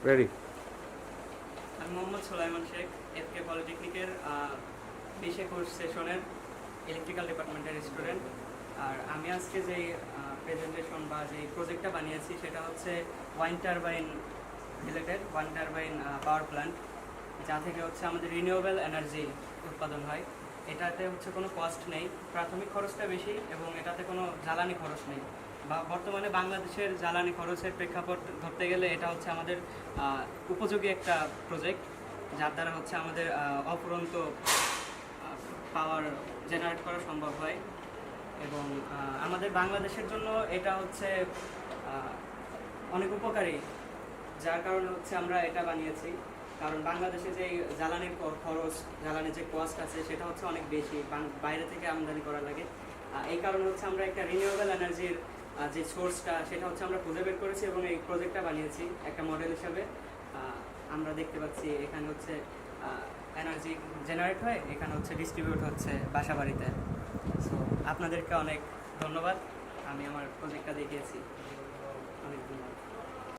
Ready. আমি মোহাম্মদ সোলাইমান Sheikh, এফকে পলিটেকনিকের 20 course সেশনের electrical ডিপার্টমেন্টের স্টুডেন্ট। আর আমি আজকে যেই প্রেজেন্টেশন বা যেই প্রজেক্টটা বানিয়েছি সেটা হচ্ছে wine turbine related, wine turbine power plant, যা থেকে হচ্ছে আমাদের রিনিউয়েবল এনার্জি উৎপাদন হয়। এটাতে হচ্ছে কোনো কস্ট নেই, প্রাথমিক খরচটা বেশি এবং এটাতে কোনো জ্বালানি খরচ নেই। বা বর্তমানে বাংলাদেশের জ্বালানি খরচের প্রেক্ষাপট ধরতে গেলে এটা হচ্ছে আমাদের উপযোগী একটা প্রজেক্ট, যার দ্বারা হচ্ছে আমাদের অফুরন্ত পাওয়ার জেনারেট করা সম্ভব হয়। এবং আমাদের বাংলাদেশের জন্য এটা হচ্ছে অনেক উপকারী, যার কারণে হচ্ছে আমরা এটা বানিয়েছি। কারণ বাংলাদেশে যে জ্বালানির খরচ, জ্বালানির যে কস্ট আছে সেটা হচ্ছে অনেক বেশি, বাইরে থেকে আমদানি করা লাগে। এই কারণে হচ্ছে আমরা একটা রিনিউয়েবল এনার্জির যে সোর্সটা সেটা হচ্ছে আমরা খুঁজে বের করেছি এবং এই প্রজেক্টটা বানিয়েছি একটা মডেল হিসাবে। আমরা দেখতে পাচ্ছি এখানে হচ্ছে এনার্জি জেনারেট হয়, এখানে হচ্ছে ডিস্ট্রিবিউট হচ্ছে বাসা বাড়িতে। সো আপনাদেরকে অনেক ধন্যবাদ, আমি আমার প্রজেক্টটা দেখিয়েছি। অনেক ধন্যবাদ।